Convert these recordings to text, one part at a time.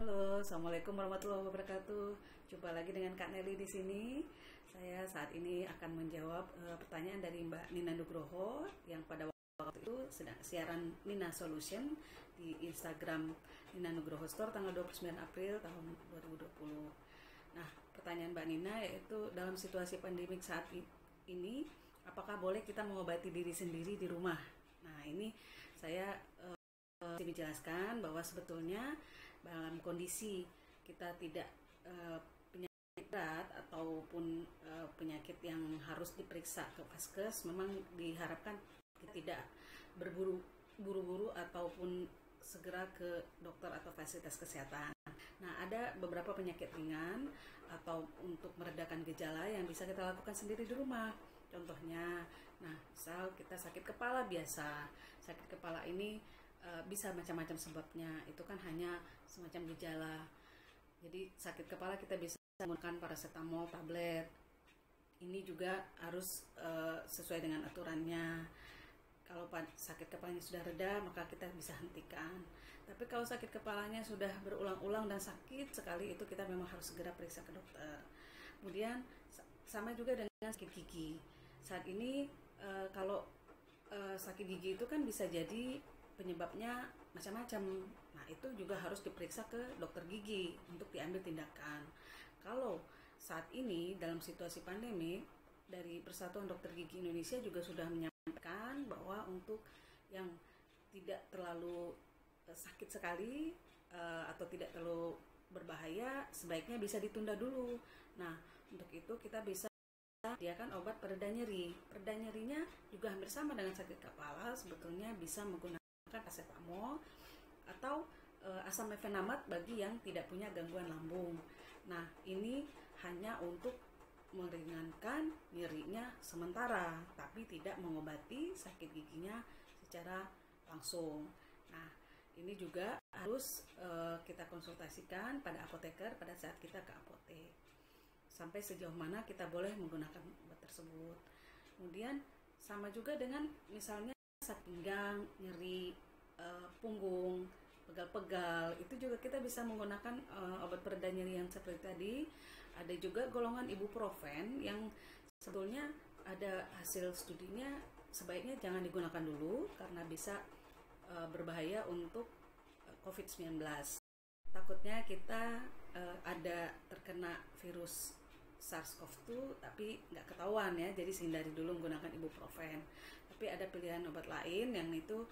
Halo, assalamualaikum warahmatullahi wabarakatuh. Jumpa lagi dengan Kak Nelly di sini. Saya saat ini akan menjawab pertanyaan dari Mbak Nina Nugroho yang pada waktu itu sedang siaran Nina Solution di Instagram Nina Nugroho Store tanggal 29 April tahun 2020. Nah, pertanyaan Mbak Nina yaitu dalam situasi pandemik saat ini, apakah boleh kita mengobati diri sendiri di rumah? Nah, ini saya menjelaskan bahwa sebetulnya dalam kondisi kita tidak penyakit berat ataupun penyakit yang harus diperiksa ke vaskes, memang diharapkan kita tidak berburu-buru ataupun segera ke dokter atau fasilitas kesehatan. Nah, ada beberapa penyakit ringan atau untuk meredakan gejala yang bisa kita lakukan sendiri di rumah. Contohnya, misal kita sakit kepala biasa. Sakit kepala ini bisa macam-macam sebabnya, itu kan hanya semacam gejala. Jadi sakit kepala kita bisa menggunakan paracetamol tablet. Ini juga harus sesuai dengan aturannya. Kalau sakit kepalanya sudah reda, maka kita bisa hentikan. Tapi kalau sakit kepalanya sudah berulang-ulang dan sakit sekali, itu kita memang harus segera periksa ke dokter. Kemudian sama juga dengan sakit gigi. Saat ini kalau sakit gigi itu kan bisa jadi penyebabnya macam-macam. Nah, itu juga harus diperiksa ke dokter gigi untuk diambil tindakan. Kalau saat ini dalam situasi pandemi, dari Persatuan Dokter Gigi Indonesia juga sudah menyampaikan bahwa untuk yang tidak terlalu sakit sekali atau tidak terlalu berbahaya, sebaiknya bisa ditunda dulu. Nah, untuk itu kita bisa sediakan obat pereda nyeri. Pereda nyerinya juga hampir sama dengan sakit kepala, sebetulnya bisa menggunakan paracetamol atau asam mefenamat bagi yang tidak punya gangguan lambung. Nah, ini hanya untuk meringankan nyerinya sementara, tapi tidak mengobati sakit giginya secara langsung. Nah, ini juga harus kita konsultasikan pada apoteker pada saat kita ke apotek. Sampai sejauh mana kita boleh menggunakan obat tersebut. Kemudian sama juga dengan misalnya sakit pinggang, nyeri punggung, pegal-pegal, itu juga kita bisa menggunakan obat pereda nyeri yang seperti tadi. Ada juga golongan ibuprofen yang sebetulnya ada hasil studinya sebaiknya jangan digunakan dulu karena bisa berbahaya untuk COVID-19. Takutnya kita ada terkena virus SARS-CoV-2 tapi nggak ketahuan ya, jadi hindari dulu menggunakan ibuprofen. Tapi ada pilihan obat lain yang itu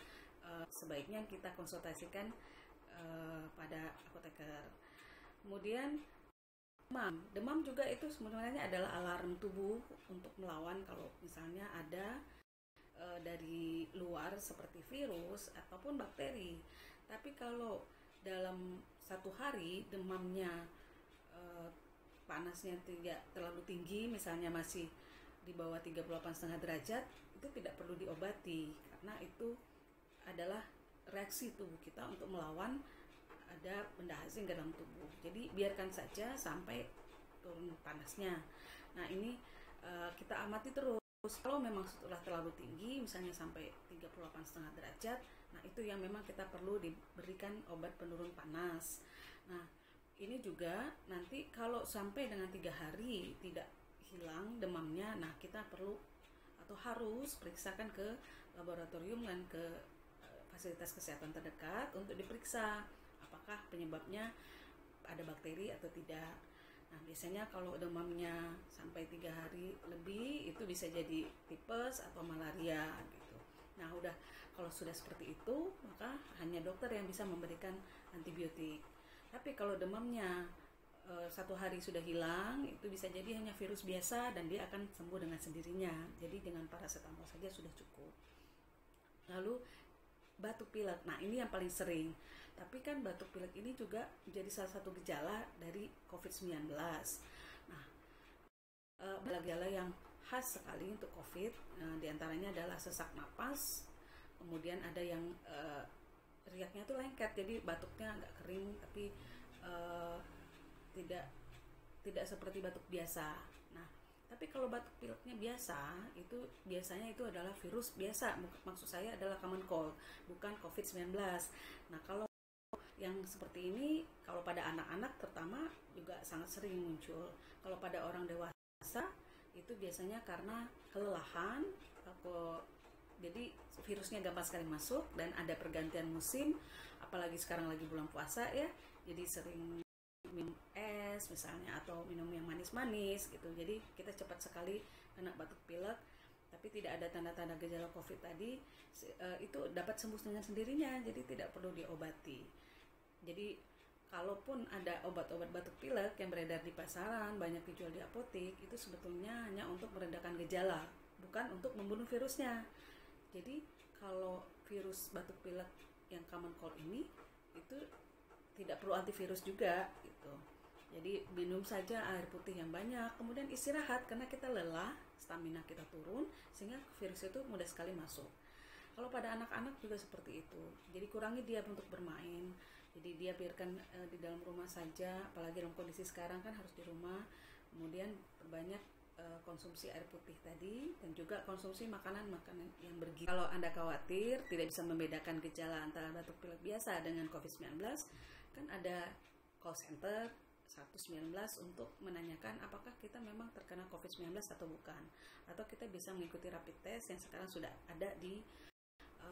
sebaiknya kita konsultasikan pada apoteker. Kemudian demam juga itu sebenarnya adalah alarm tubuh untuk melawan kalau misalnya ada dari luar seperti virus ataupun bakteri. Tapi kalau dalam satu hari demamnya panasnya tidak terlalu tinggi, misalnya masih di bawah 38,5 derajat, itu tidak perlu diobati karena itu adalah reaksi tubuh kita untuk melawan ada benda asing ke dalam tubuh. Jadi biarkan saja sampai turun panasnya. Nah, ini kita amati terus. Kalau memang setelah terlalu tinggi, misalnya sampai 38,5 derajat, nah itu yang memang kita perlu diberikan obat penurun panas. Nah, ini juga nanti kalau sampai dengan 3 hari tidak hilang demamnya, nah kita perlu atau harus periksakan ke laboratorium dan ke fasilitas kesehatan terdekat untuk diperiksa apakah penyebabnya ada bakteri atau tidak. Nah, biasanya kalau demamnya sampai 3 hari lebih itu bisa jadi tipes atau malaria gitu. Nah, kalau sudah seperti itu, maka hanya dokter yang bisa memberikan antibiotik. Tapi kalau demamnya 1 hari sudah hilang, itu bisa jadi hanya virus biasa dan dia akan sembuh dengan sendirinya. Jadi dengan paracetamol saja sudah cukup. Lalu batuk pilek, nah ini yang paling sering. Tapi kan batuk pilek ini juga menjadi salah satu gejala dari COVID-19. Nah, gejala yang khas sekali untuk COVID, diantaranya adalah sesak napas, kemudian ada yang riaknya tuh lengket, jadi batuknya nggak kering, tapi tidak seperti batuk biasa. Nah, tapi kalau batuk pileknya biasa, itu biasanya itu adalah virus biasa. Maksud saya adalah common cold, bukan COVID-19. Nah, kalau yang seperti ini kalau pada anak-anak terutama juga sangat sering muncul. Kalau pada orang dewasa itu biasanya karena kelelahan, jadi virusnya gampang sekali masuk dan ada pergantian musim, apalagi sekarang lagi bulan puasa ya, jadi sering minum es misalnya atau minum yang manis-manis gitu, jadi kita cepat sekali kena batuk pilek tapi tidak ada tanda-tanda gejala COVID tadi, itu dapat sembuh dengan sendirinya, jadi tidak perlu diobati. Jadi kalaupun ada obat-obat batuk pilek yang beredar di pasaran, banyak dijual di apotek, itu sebetulnya hanya untuk meredakan gejala, bukan untuk membunuh virusnya. Jadi kalau virus batuk pilek yang common cold ini itu tidak perlu antivirus juga gitu. Jadi minum saja air putih yang banyak, kemudian istirahat karena kita lelah, stamina kita turun sehingga virus itu mudah sekali masuk. Kalau pada anak-anak juga seperti itu. Jadi kurangi dia untuk bermain. Jadi dia biarkan di dalam rumah saja, apalagi dalam kondisi sekarang kan harus di rumah. Kemudian perbanyak konsumsi air putih tadi dan juga konsumsi makanan-makanan yang bergizi. Kalau Anda khawatir tidak bisa membedakan gejala antara batuk pilek biasa dengan COVID-19, kan ada call center 119 untuk menanyakan apakah kita memang terkena COVID-19 atau bukan. Atau kita bisa mengikuti rapid test yang sekarang sudah ada di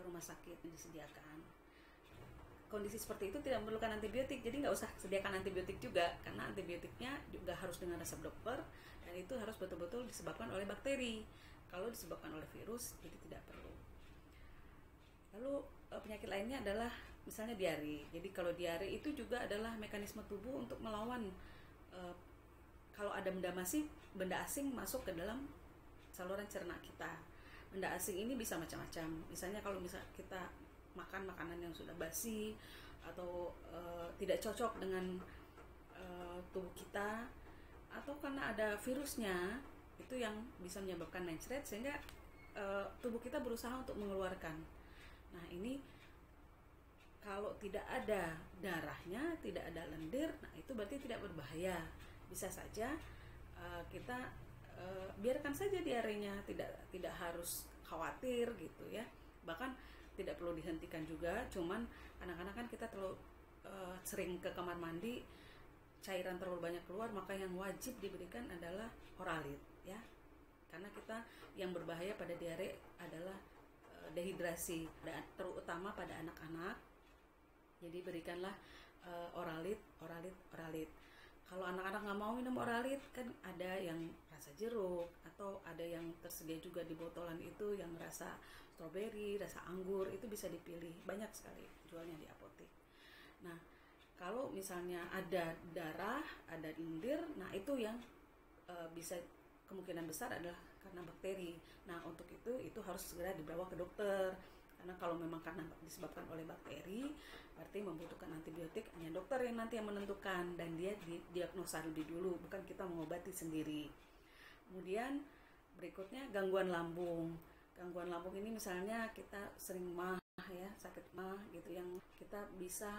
rumah sakit yang disediakan. Kondisi seperti itu tidak memerlukan antibiotik, jadi nggak usah sediakan antibiotik juga, karena antibiotiknya juga harus dengan resep dokter dan itu harus betul-betul disebabkan oleh bakteri. Kalau disebabkan oleh virus, jadi tidak perlu. Lalu penyakit lainnya adalah misalnya diare. Jadi kalau diare itu juga adalah mekanisme tubuh untuk melawan kalau ada benda asing masuk ke dalam saluran cerna kita. Benda asing ini bisa macam-macam. Misalnya kalau kita makan makanan yang sudah basi atau tidak cocok dengan tubuh kita, atau karena ada virusnya itu yang bisa menyebabkan mencret sehingga tubuh kita berusaha untuk mengeluarkan. Nah ini kalau tidak ada darahnya, tidak ada lendir, nah itu berarti tidak berbahaya. Bisa saja kita biarkan saja diarenya, tidak harus khawatir gitu ya. Bahkan tidak perlu dihentikan juga, cuman anak-anak kan kita terlalu sering ke kamar mandi, cairan terlalu banyak keluar, maka yang wajib diberikan adalah Oralit ya. Karena kita yang berbahaya pada diare adalah dehidrasi, terutama pada anak-anak. Jadi berikanlah Oralit. Kalau anak-anak nggak mau minum Oralit, kan ada yang rasa jeruk atau ada yang tersedia juga di botolan itu yang rasa stroberi, rasa anggur, itu bisa dipilih, banyak sekali jualnya di apotek. Nah kalau misalnya ada darah, ada lendir, nah itu yang bisa kemungkinan besar adalah karena bakteri. Nah untuk itu harus segera dibawa ke dokter, karena kalau memang karena disebabkan oleh bakteri berarti membutuhkan antibiotik, hanya dokter yang nanti yang menentukan dan dia diagnosa lebih dulu, bukan kita mengobati sendiri. Kemudian berikutnya gangguan lambung. Gangguan lambung ini misalnya kita sering mah ya, sakit mah gitu, yang kita bisa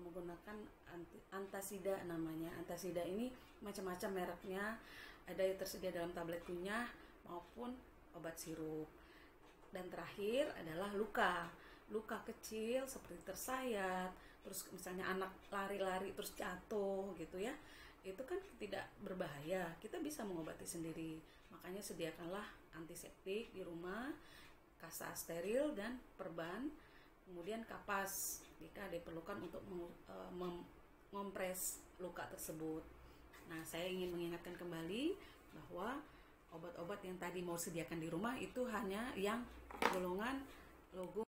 menggunakan antasida namanya. Antasida ini macam-macam mereknya, ada yang tersedia dalam tablet kunyah maupun obat sirup. Dan terakhir adalah luka kecil seperti tersayat, terus misalnya anak lari-lari terus jatuh gitu ya, itu kan tidak berbahaya, kita bisa mengobati sendiri. Makanya sediakanlah antiseptik di rumah, kasa steril dan perban, kemudian kapas jika diperlukan untuk mengompres luka tersebut. Nah saya ingin mengingatkan kembali bahwa obat-obat yang tadi mau sediakan di rumah itu hanya yang golongan logo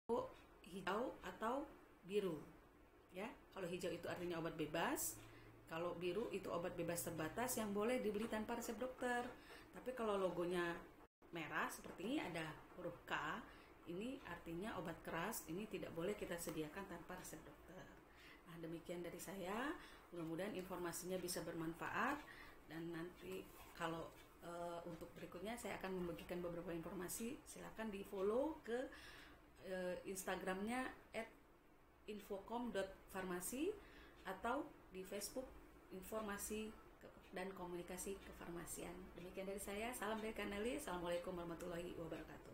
hijau atau biru ya. Kalau hijau itu artinya obat bebas, kalau biru itu obat bebas terbatas yang boleh dibeli tanpa resep dokter. Tapi kalau logonya merah seperti ini ada huruf K, ini artinya obat keras, ini tidak boleh kita sediakan tanpa resep dokter. Nah demikian dari saya, mudah-mudahan informasinya bisa bermanfaat, dan nanti kalau untuk berikutnya saya akan membagikan beberapa informasi. Silakan di follow ke Instagramnya @infocom.farmasi atau di Facebook informasi dan komunikasi kefarmasian. Demikian dari saya, salam dari Kaneli. Assalamualaikum warahmatullahi wabarakatuh.